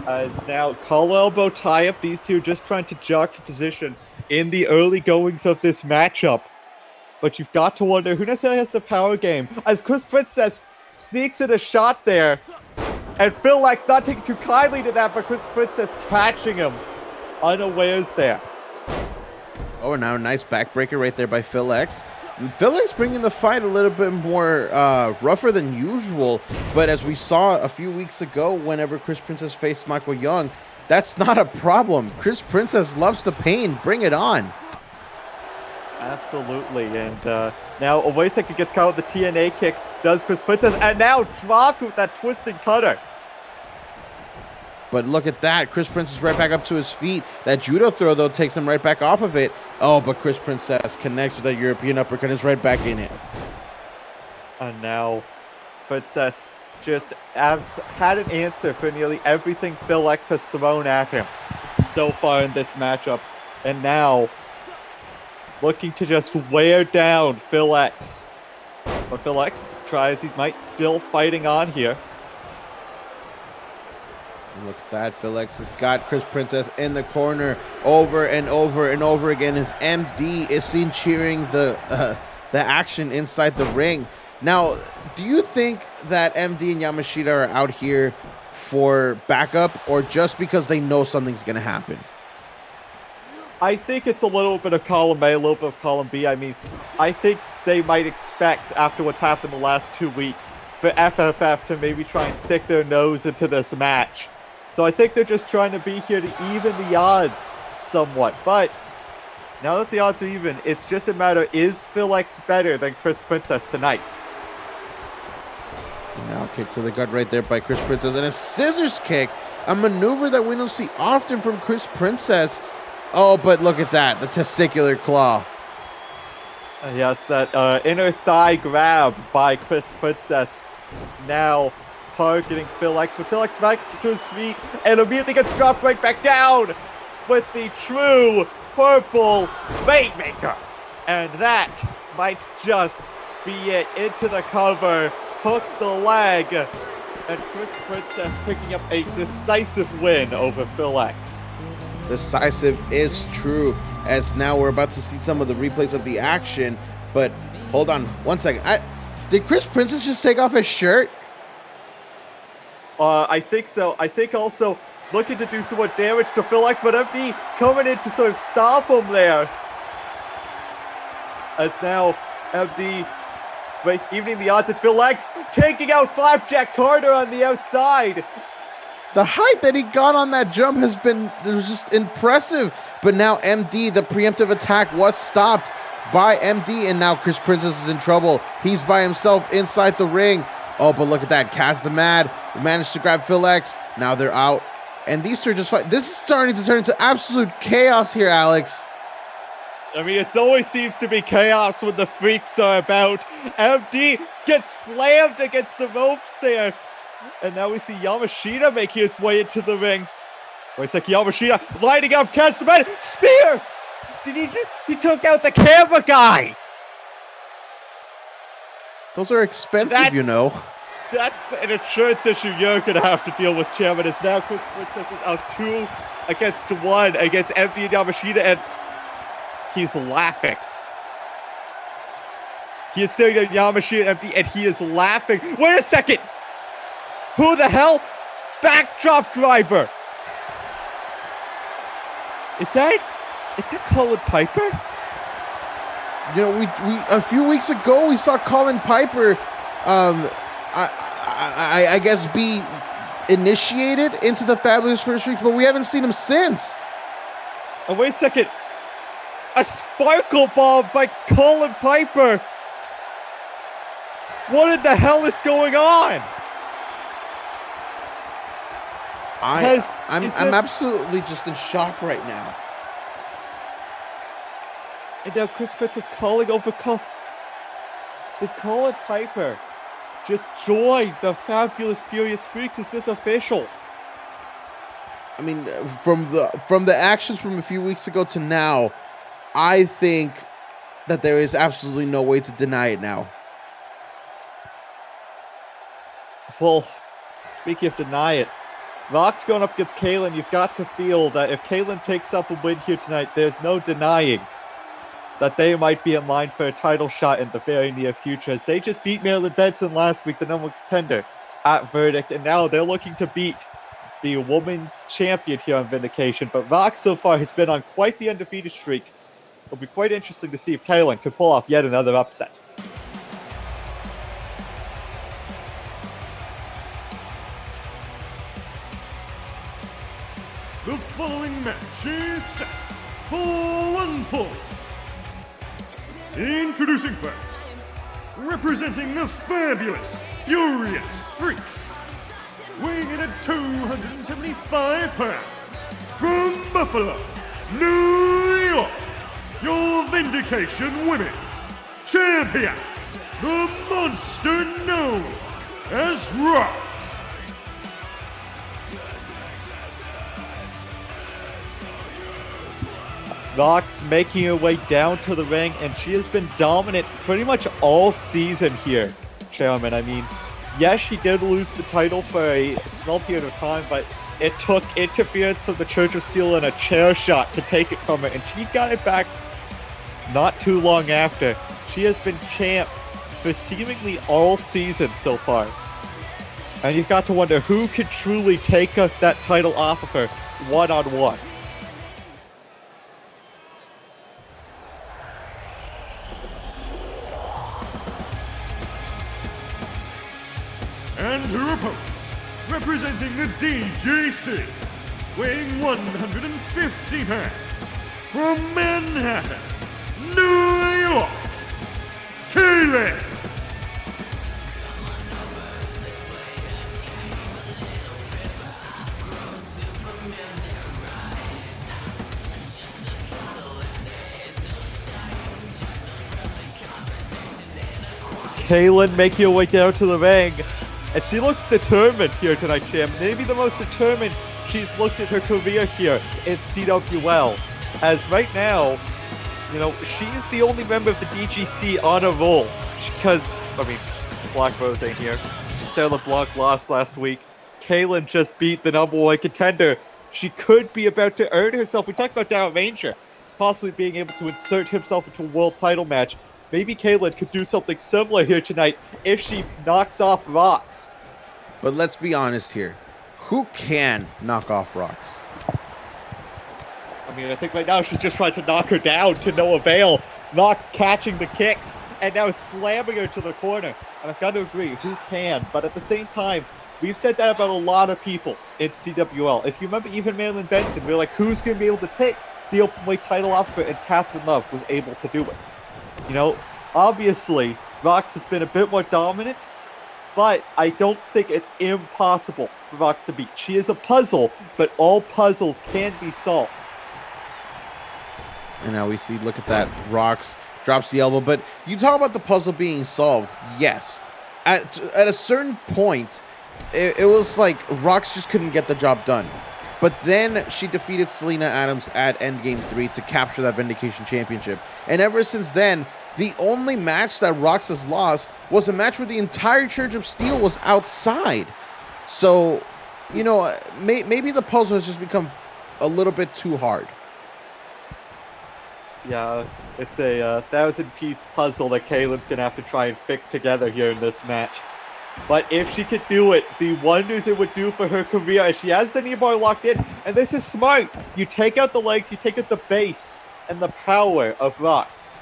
As now collar elbow tie-up, these two just trying to jock for position in the early goings of this matchup. But you've got to wonder who necessarily has the power game. As Chris Princess sneaks in a shot there. And Phil X not taking too kindly to that, but Chris Princess catching him unawares there. Oh, and now a nice backbreaker right there by Phil X. Phil X bringing the fight a little bit more rougher than usual. But as we saw a few weeks ago, whenever Chris Princess faced Michael Young, that's not a problem. Chris Princess loves the pain. Bring it on. Absolutely. And now Owaiseki gets caught with the TNA kick. Does Chris Princess. And now dropped with that twisting cutter. But look at that. Chris Princess right back up to his feet. That judo throw, though, takes him right back off of it. Oh, but Chris Princess connects with that European uppercut and is right back in it. And now Princess just had an answer for nearly everything Phil X has thrown at him so far in this matchup. And now looking to just wear down Phil X. But Phil X tries, he might, still fighting on here. Look at that. Phil X has got Chris Princess in the corner over and over and over again. His MD is seen cheering the action inside the ring. Now, do you think that MD and Yamashita are out here for backup or just because they know something's going to happen? I think it's a little bit of column A, a little bit of column B. I mean, I think they might expect, after what's happened the last 2 weeks, for FFF to maybe try and stick their nose into this match. So I think they're just trying to be here to even the odds somewhat. But now that the odds are even, it's just a matter, is Phil X better than Chris Princess tonight? Now kick to the gut right there by Chris Princess. And a scissors kick, a maneuver that we don't see often from Chris Princess. Oh, but look at that, the testicular claw. Yes, that inner thigh grab by Chris Princess. Now targeting Phil X, but Phil X back to his feet and immediately gets dropped right back down with the true purple Rainmaker. And that might just be it. Into the cover, hook the leg, and Chris Princess picking up a decisive win over Phil X. Decisive is true, as now we're about to see some of the replays of the action. But hold on 1 second. Did Chris Princess just take off his shirt? I think so. I think also looking to do some more damage to Phil X, but MD coming in to sort of stop him there. As now MD evening the odds at Phil X, taking out Flapjack Carter on the outside. The height that he got on that jump it was just impressive. But now MD, the preemptive attack was stopped by MD, and now Chris Princess is in trouble. He's by himself inside the ring. Oh, but look at that. Kaz the Mad managed to grab Phil X. Now they're out. And these two are just fight. This is starting to turn into absolute chaos here, Alex. I mean, it always seems to be chaos when the freaks are about. MD gets slammed against the ropes there. And now we see Yamashita making his way into the ring. It's like Yamashita lining up Kaz the Mad. Spear! He took out the camera guy! Those are expensive, you know. That's an insurance issue you're going to have to deal with, Chairman. As now Chris Princess is out 2 against 1 against MD and Yamashita, and he's laughing. He is staring at Yamashita and MD, and he is laughing. Wait a second! Who the hell? Backdrop driver! Is that Colin Piper? You know, we a few weeks ago we saw Colin Piper, I guess be initiated into the Fabulous First Weeks, but we haven't seen him since. Oh, wait a second. A sparkle bomb by Colin Piper. What in the hell is going on? I'm absolutely just in shock right now. And now Chris Fritz is calling over Did Colin Piper just join the Fabulous Furious Freaks? Is this official? I mean, from the actions from a few weeks ago to now, I think that there is absolutely no way to deny it now. Well, speaking of deny it, ROXX going up against Kaylyn, you've got to feel that if Kaylyn picks up a win here tonight, there's no denying that they might be in line for a title shot in the very near future, as they just beat Marilyn Benson last week, the number one contender at Verdict, and now they're looking to beat the women's champion here on Vindication. But ROXX so far has been on quite the undefeated streak. It'll be quite interesting to see if Kaylyn could pull off yet another upset. The following match is set for one fall. Introducing first, representing the Fabulous Furious Freaks, weighing in at 275 pounds, from Buffalo, New York, your Vindication Women's Champion, the monster known as ROXX. ROXX making her way down to the ring, and she has been dominant pretty much all season here, Chairman. I mean, yes, she did lose the title for a small period of time, but it took interference from the Church of Steel and a chair shot to take it from her, and she got it back not too long after. She has been champ for seemingly all season so far. And you've got to wonder who could truly take that title off of her one-on-one. And her opponent, representing the DJC, weighing 150 pounds, from Manhattan, New York, Kaylyn. Kaylyn making her way down to the ring, and she looks determined here tonight, Jim. Maybe the most determined she's looked at her career here in CWL. As right now, you know, she's the only member of the DGC on a roll. Because, I mean, Black Rose ain't here. Sarah LeBlanc lost last week. Kaylyn just beat the number one contender. She could be about to earn herself. We talked about Dour Ranger possibly being able to insert himself into a world title match. Maybe Kaylyn could do something similar here tonight if she knocks off ROXX. But let's be honest here. Who can knock off ROXX? I mean, I think right now she's just trying to knock her down to no avail. ROXX catching the kicks and now slamming her to the corner. And I've got to agree, who can? But at the same time, we've said that about a lot of people in CWL. If you remember even Marilyn Benson, we were like, who's going to be able to take the openweight title off of her? And Catherine Love was able to do it. You know, obviously, ROXX has been a bit more dominant, but I don't think it's impossible for ROXX to beat. She is a puzzle, but all puzzles can be solved. And now we see, look at that, ROXX drops the elbow. But you talk about the puzzle being solved, yes. At a certain point, it was like ROXX just couldn't get the job done. But then she defeated Selena Adams at Endgame 3 to capture that Vindication Championship. And ever since then, the only match that ROXX has lost was a match where the entire Church of Steel was outside. So, you know, maybe the puzzle has just become a little bit too hard. Yeah, it's a 1,000-piece puzzle that Kaylyn's going to have to try and fit together here in this match. But if she could do it, the wonders it would do for her career, as she has the knee bar locked in. And this is smart. You take out the legs, you take out the base and the power of ROXX.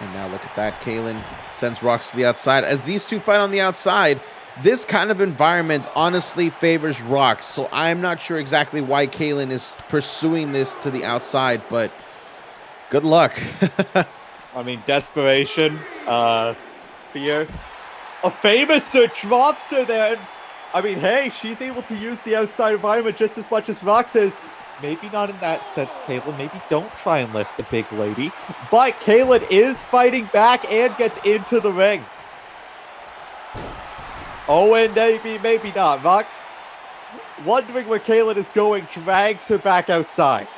And now look at that. Kaylyn sends ROXX to the outside. As these two fight on the outside, this kind of environment honestly favors ROXX. So I'm not sure exactly why Kaylyn is pursuing this to the outside, but good luck. I mean, desperation, fear. A famous drops her there. And, I mean, hey, she's able to use the outside environment just as much as ROXX is. Maybe not in that sense, Kaylyn. Maybe don't try and lift the big lady. But Kaylyn is fighting back and gets into the ring. Oh, and maybe not. ROXX, wondering where Kaylyn is going, drags her back outside.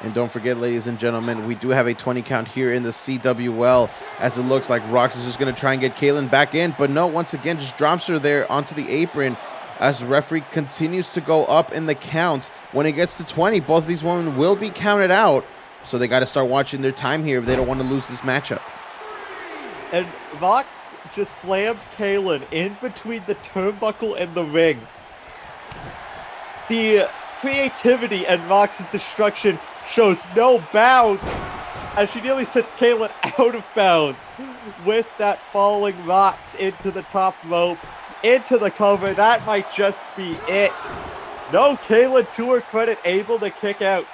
And don't forget, ladies and gentlemen, we do have a 20 count here in the CWL, as it looks like ROXX is just going to try and get Kaylyn back in. But no, once again, just drops her there onto the apron, as the referee continues to go up in the count. When it gets to 20, both of these women will be counted out. So they got to start watching their time here if they don't want to lose this matchup. And ROXX just slammed Kaylyn in between the turnbuckle and the ring. The creativity and ROXX's destruction shows no bounds, as she nearly sets Kaylyn out of bounds with that falling ROXX into the top rope. Into the cover. That might just be it. No, Kaylyn, to her credit, able to kick out.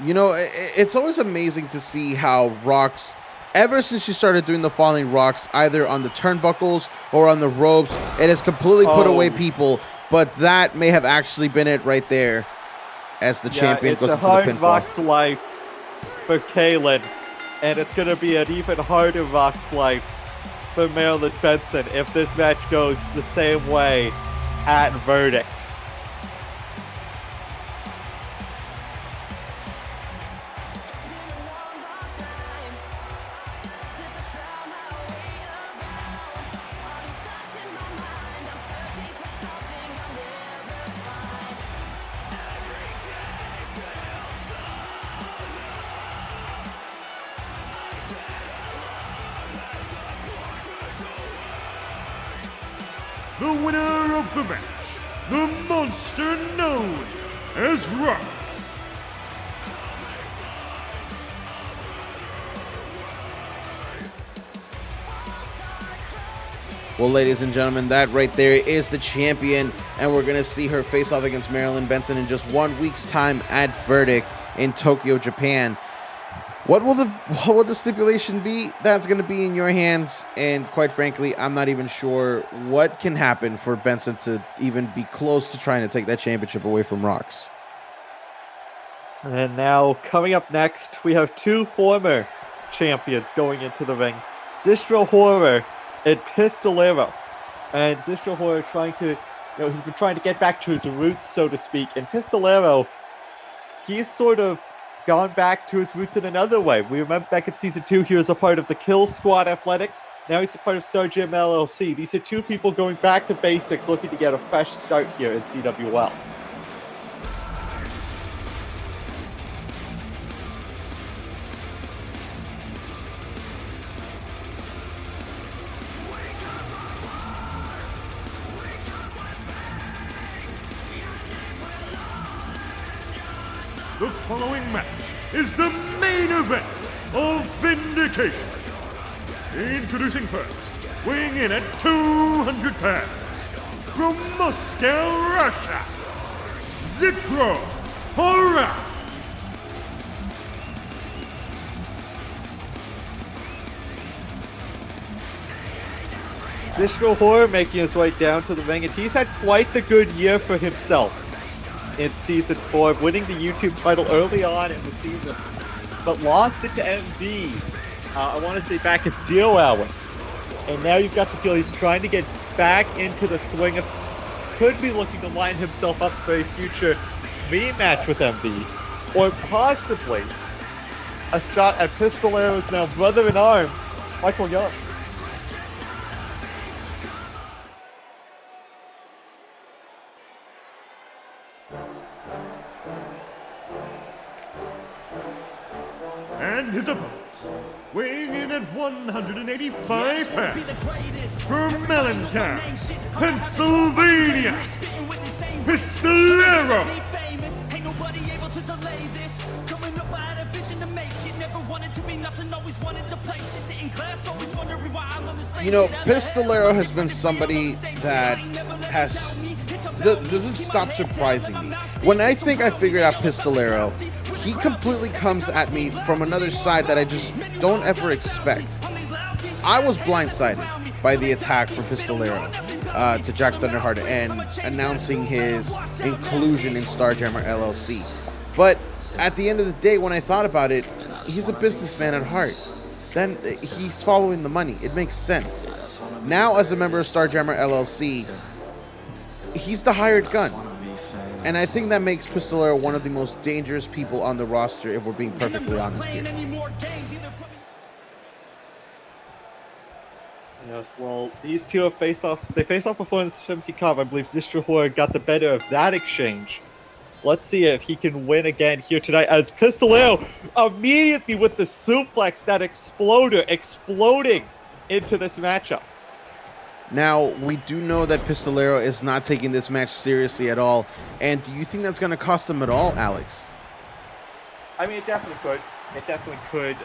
You know, it's always amazing to see how ROXX, ever since she started doing the falling ROXX, either on the turnbuckles or on the ropes, it has completely put away people. But that may have actually been it right there, as the champion goes into the pinfall. It's a hard ROXX life for Kaylyn, and it's going to be an even harder ROXX life for Marilyn Benson if this match goes the same way at Verdict. The winner of the match, the monster known as ROXX. Well, ladies and gentlemen, that right there is the champion, and we're going to see her face off against Marilyn Benson in just 1 week's time at Verdict in Tokyo, Japan. What will the stipulation be? That's going to be in your hands, and quite frankly, I'm not even sure what can happen for Benson to even be close to trying to take that championship away from ROXX. And now, coming up next, we have two former champions going into the ring. Xistro Horror and Pistolero. And Xistro Horror trying to, he's been trying to get back to his roots, so to speak. And Pistolero, he's sort of gone back to his roots in another way. We remember back in Season 2, he was a part of the Kill Squad Athletics. Now he's a part of Star Gym LLC. These are two people going back to basics, looking to get a fresh start here in CWL. The following match is the main event of Vindication. Introducing first, weighing in at 200 pounds, from Moscow, Russia, Xistro Horror. Xistro Horror making his way down to the ring, and he's had quite the good year for himself in Season 4, winning the YouTube title early on in the season, but lost it to MV, I want to say back at 0 Hour. And now you've got to feel he's trying to get back into the swing of, could be looking to line himself up for a future rematch with MV, or possibly a shot at Pistolero's now brother-in-arms, Michael Young. And his opponent, weighing in at 185 pounds, from Allentown, Pennsylvania, Pistolero. You know, Pistolero has been somebody that doesn't stop surprising me. When I think I figured out Pistolero, he completely comes at me from another side that I just don't ever expect. I was blindsided by the attack for Pistolero to Jack Thunderheart and announcing his inclusion in Starjammer LLC. But at the end of the day, when I thought about it, he's a businessman at heart. Then he's following the money. It makes sense. Now, as a member of Starjammer LLC, he's the hired gun. And I think that makes Pistolero one of the most dangerous people on the roster, if we're being perfectly honest here. Yes, well, these two have faced off. They faced off before in the MC Cup. I believe Xistro got the better of that exchange. Let's see if he can win again here tonight, as Pistolero immediately with the suplex, that exploding into this matchup. Now, we do know that Pistolero is not taking this match seriously at all. And do you think that's going to cost him at all, Alex? I mean, it definitely could. It definitely could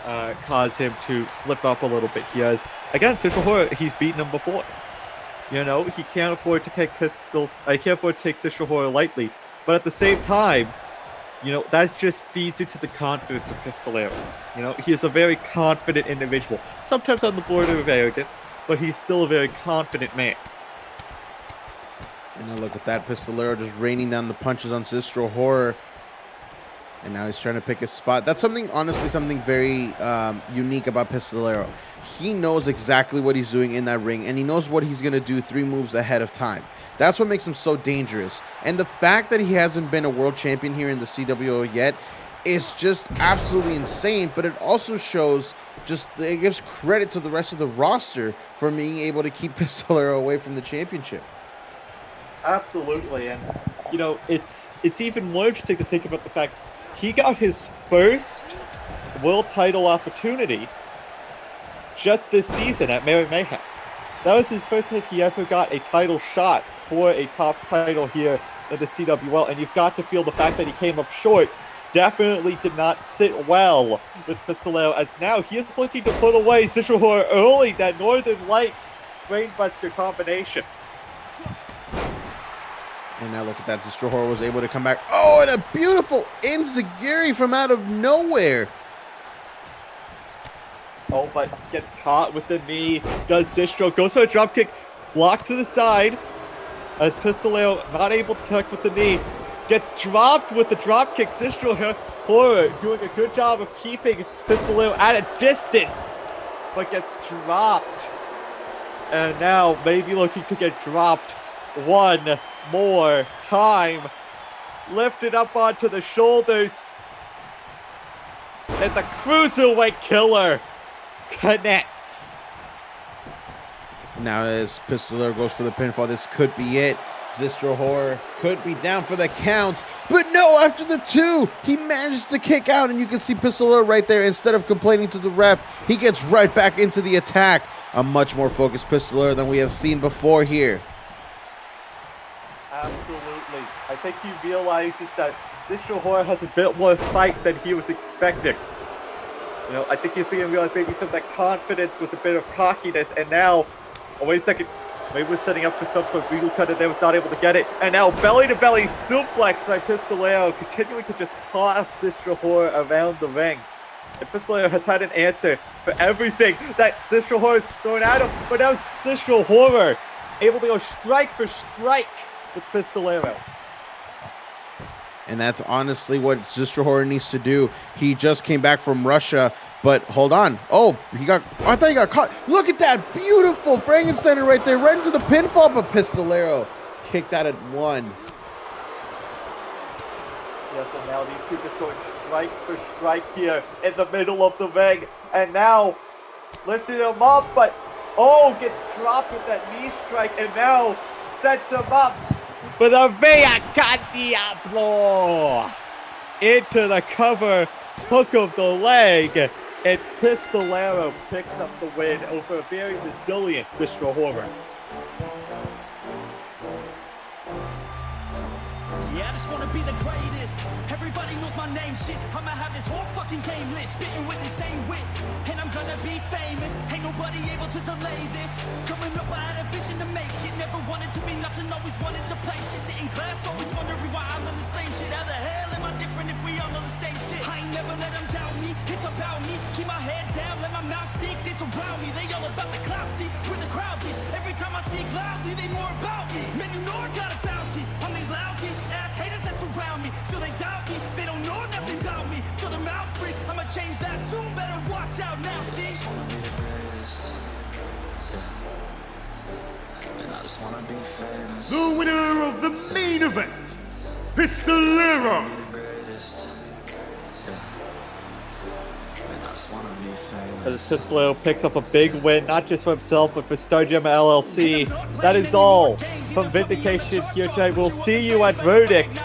cause him to slip up a little bit. He has, again, Xistro, he's beaten him before. You know, he can't afford to take Xistro lightly. But at the same time, you know, that just feeds into the confidence of Pistolero. You know, he is a very confident individual. Sometimes on the border of arrogance, but he's still a very confident man. And now look at that, Pistolero just raining down the punches on Xistro. And now he's trying to pick his spot. That's something, honestly, something very unique about Pistolero. He knows exactly what he's doing in that ring, and he knows what he's going to do 3 moves ahead of time. That's what makes him so dangerous. And the fact that he hasn't been a world champion here in the CWO yet is just absolutely insane. But it also shows, it gives credit to the rest of the roster for being able to keep Pistolero away from the championship. Absolutely. And, you know, it's even more interesting to think about the fact he got his first world title opportunity just this season at Merry Mayhem. That was his first time he ever got a title shot for a top title here in the CWL, and you've got to feel the fact that he came up short definitely did not sit well with Pistolero, as now he is looking to put away Xistro early, that Northern Lights Brainbuster combination. And now look at that, Xistro was able to come back. Oh, and a beautiful enziguri from out of nowhere. Oh, but gets caught with the knee. Does Xistro, goes for a dropkick, blocked to the side, as Pistolero not able to connect with the knee. Gets dropped with the dropkick. Xistro doing a good job of keeping Pistolero at a distance, but gets dropped. And now maybe looking to get dropped one more time. Lifted up onto the shoulders. And the Cruiserweight Killer connects. Now as Pistolero goes for the pinfall, this could be it. Xistro could be down for the count, but no, after the 2, he manages to kick out, and you can see Pistolero right there. Instead of complaining to the ref, he gets right back into the attack. A much more focused Pistolero than we have seen before here. Absolutely. I think he realizes that Xistro has a bit more fight than he was expecting. You know, I think he's beginning to realize maybe some of that confidence was a bit of cockiness, and now, oh, wait a second, maybe was setting up for some sort of regal cutter there, was not able to get it, and now belly-to-belly suplex by Pistolero, continuing to just toss Xistro around the ring. And Pistolero has had an answer for everything that Xistro has thrown at him, but now Xistro able to go strike for strike with Pistolero. And that's honestly what Xistro needs to do. He just came back from Russia, but hold on. Oh, I thought he got caught. Look at that beautiful Frankensteiner right there, right into the pinfall, but Pistolero kicked that at 1. Yes, and now these two just going strike for strike here in the middle of the ring. And now lifting him up, but gets dropped with that knee strike, and now sets him up with a Via Con Diablo into the cover hook of the leg, and Pistolero picks up the win over a very resilient Xistro. Yeah, I just wanna be the greatest. Everybody knows my name, shit. I'ma have this whole fucking game list. Spitting with this wanna be famous. Ain't nobody able to delay this. Coming up, I had a vision to make it. Never wanted to be nothing, always wanted to play shit. Sitting class, always wondering why I'm on the same shit. How the hell am I different if we all know the same shit? I ain't never let them doubt me, it's about me. Keep my head down, let my mouth speak. They surround me, they all about the clout. See, where the crowd be. Every time I speak loudly, they more about me. Man, you know I got a bounty on these lousy ass haters that surround me. So they doubt me, they don't know nothing about me. So they're mouth free, I'ma change that soon. Better watch out now, see? I just wanna be the greatest. And I just wanna be famous. The winner of the main event, Pistolero. As Xistro picks up a big win, not just for himself, but for Stargem LLC. That is all from Vindication here tonight. We'll see you at Verdict.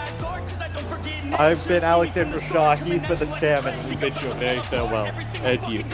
I've been Alexander Shaw, he's been the chairman. We bid you a very farewell. Adieu.